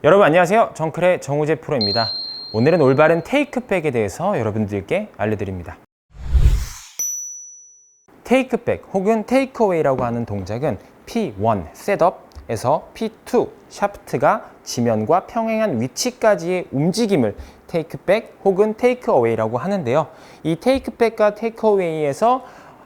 여러분 안녕하세요. 정클의 정우재 프로입니다. 오늘은 올바른 테이크백에 대해서 여러분들께 알려드립니다. 테이크백 혹은 테이크어웨이라고 하는 동작은 P1 셋업에서 P2 샤프트가 지면과 평행한 위치까지의 움직임을 테이크백 혹은 테이크어웨이라고 하는데요. 이 테이크백과 테이크어웨이에서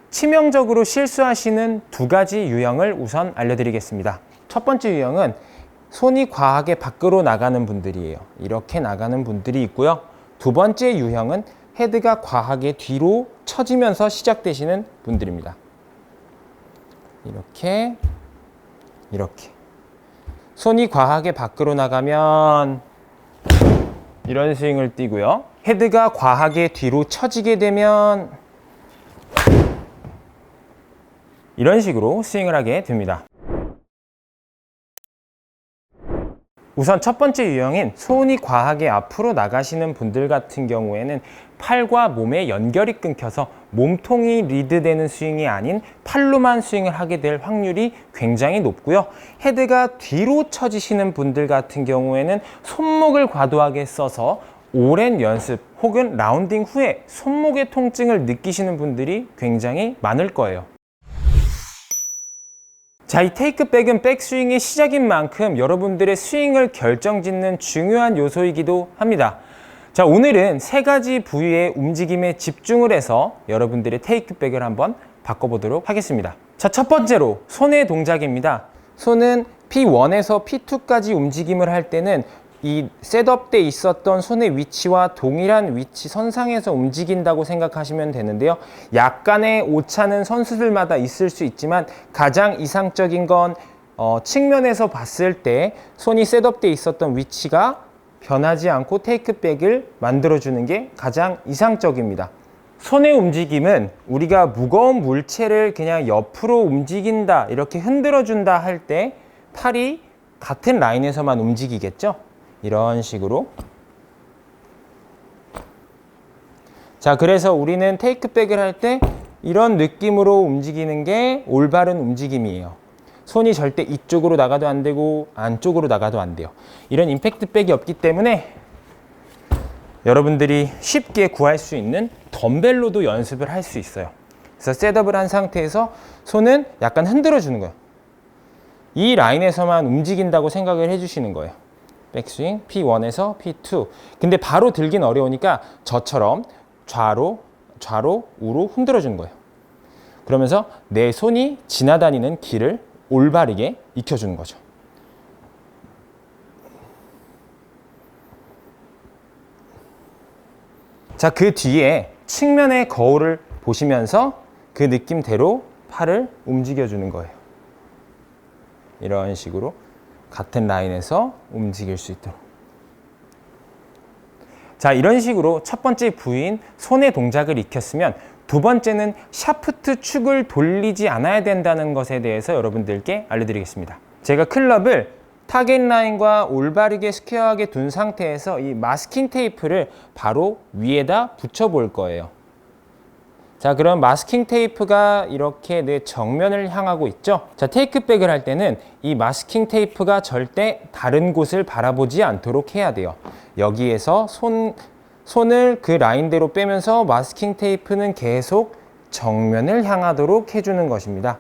치명적으로 실수하시는 두 가지 유형을 우선 알려드리겠습니다. 첫 번째 유형은 손이 과하게 밖으로 나가는 분들이에요. 이렇게 나가는 분들이 있고요. 두 번째 유형은 헤드가 과하게 뒤로 처지면서 시작되시는 분들입니다. 이렇게 손이 과하게 밖으로 나가면 이런 스윙을 띄고요. 헤드가 과하게 뒤로 처지게 되면 이런 식으로 스윙을 하게 됩니다. 우선 첫 번째 유형인 손이 과하게 앞으로 나가시는 분들 같은 경우에는 팔과 몸의 연결이 끊겨서 몸통이 리드되는 스윙이 아닌 팔로만 스윙을 하게 될 확률이 굉장히 높고요. 헤드가 뒤로 처지시는 분들 같은 경우에는 손목을 과도하게 써서 오랜 연습 혹은 라운딩 후에 손목의 통증을 느끼시는 분들이 굉장히 많을 거예요. 자, 이 테이크백은 백스윙의 시작인 만큼 여러분들의 스윙을 결정짓는 중요한 요소이기도 합니다. 자, 오늘은 세 가지 부위의 움직임에 집중을 해서 여러분들의 테이크백을 한번 바꿔보도록 하겠습니다. 자, 첫 번째로 손의 동작입니다. 손은 P1에서 P2까지 움직임을 할 때는 이 셋업 때 있었던 손의 위치와 동일한 위치 선상에서 움직인다고 생각하시면 되는데요. 약간의 오차는 선수들마다 있을 수 있지만 가장 이상적인 건 측면에서 봤을 때 손이 셋업 때 있었던 위치가 변하지 않고 테이크백을 만들어주는 게 가장 이상적입니다. 손의 움직임은 우리가 무거운 물체를 그냥 옆으로 움직인다, 이렇게 흔들어준다 할 때 팔이 같은 라인에서만 움직이겠죠? 이런 식으로. 자, 그래서 우리는 테이크백을 할 때 이런 느낌으로 움직이는 게 올바른 움직임이에요. 손이 절대 이쪽으로 나가도 안 되고 안쪽으로 나가도 안 돼요. 이런 임팩트백이 없기 때문에 여러분들이 쉽게 구할 수 있는 덤벨로도 연습을 할 수 있어요. 그래서 셋업을 한 상태에서 손은 약간 흔들어 주는 거예요. 이 라인에서만 움직인다고 생각을 해주시는 거예요. 백스윙 P1에서 P2. 근데 바로 들긴 어려우니까 저처럼 좌로 우로 흔들어 주는 거예요. 그러면서 내 손이 지나다니는 길을 올바르게 익혀주는 거죠. 자, 그 뒤에 측면의 거울을 보시면서 그 느낌대로 팔을 움직여 주는 거예요. 이런 식으로 같은 라인에서 움직일 수 있도록. 자, 이런 식으로 첫 번째 부위인 손의 동작을 익혔으면 두 번째는 샤프트 축을 돌리지 않아야 된다는 것에 대해서 여러분들께 알려드리겠습니다. 제가 클럽을 타겟 라인과 올바르게 스퀘어하게 둔 상태에서 이 마스킹 테이프를 바로 위에다 붙여 볼 거예요. 자, 그럼 마스킹 테이프가 이렇게 내 정면을 향하고 있죠? 자, 테이크백을 할 때는 이 마스킹 테이프가 절대 다른 곳을 바라보지 않도록 해야 돼요. 여기에서 손을 그 라인대로 빼면서 마스킹 테이프는 계속 정면을 향하도록 해주는 것입니다.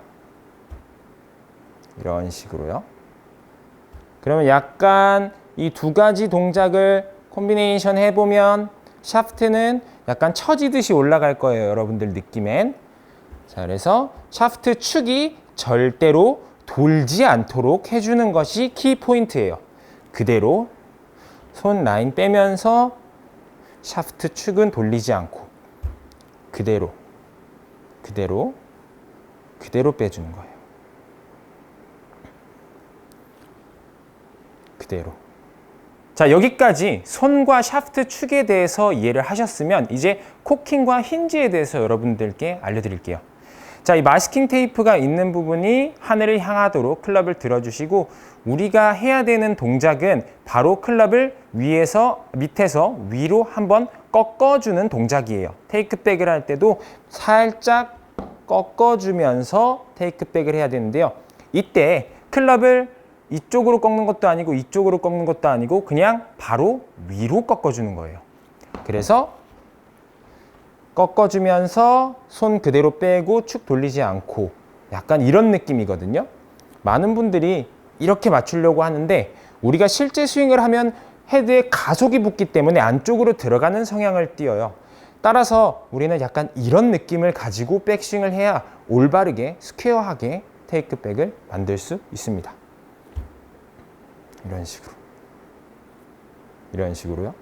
이런 식으로요. 그러면 약간 이 두 가지 동작을 콤비네이션 해보면 샤프트는 약간 처지듯이 올라갈 거예요. 여러분들 느낌엔. 자, 그래서 샤프트 축이 절대로 돌지 않도록 해주는 것이 키 포인트예요. 그대로 손 라인 빼면서 샤프트 축은 돌리지 않고 그대로 빼주는 거예요. 그대로. 자, 여기까지 손과 샤프트 축에 대해서 이해를 하셨으면 이제 코킹과 힌지에 대해서 여러분들께 알려드릴게요. 자, 이 마스킹 테이프가 있는 부분이 하늘을 향하도록 클럽을 들어주시고 우리가 해야 되는 동작은 바로 클럽을 밑에서 위로 한번 꺾어주는 동작이에요. 테이크백을 할 때도 살짝 꺾어주면서 테이크백을 해야 되는데요. 이때 클럽을 이쪽으로 꺾는 것도 아니고 이쪽으로 꺾는 것도 아니고 그냥 바로 위로 꺾어주는 거예요. 그래서 꺾어주면서 손 그대로 빼고 축 돌리지 않고 약간 이런 느낌이거든요. 많은 분들이 이렇게 맞추려고 하는데 우리가 실제 스윙을 하면 헤드에 가속이 붙기 때문에 안쪽으로 들어가는 성향을 띄어요. 따라서 우리는 약간 이런 느낌을 가지고 백스윙을 해야 올바르게 스퀘어하게 테이크백을 만들 수 있습니다. 이런 식으로. 이런 식으로요.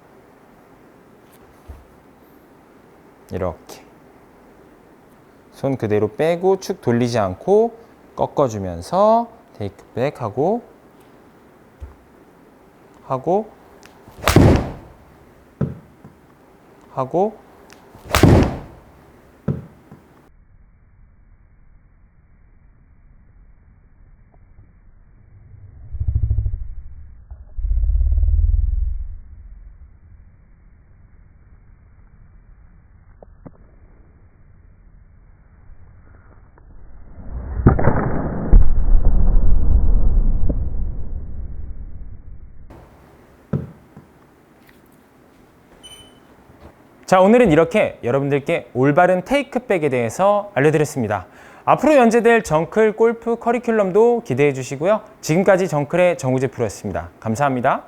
이렇게. 손 그대로 빼고 축 돌리지 않고 꺾어주면서 테이크백 하고 자, 오늘은 이렇게 여러분들께 올바른 테이크백에 대해서 알려드렸습니다. 앞으로 연재될 정클 골프 커리큘럼도 기대해 주시고요. 지금까지 정클의 정우재 프로였습니다. 감사합니다.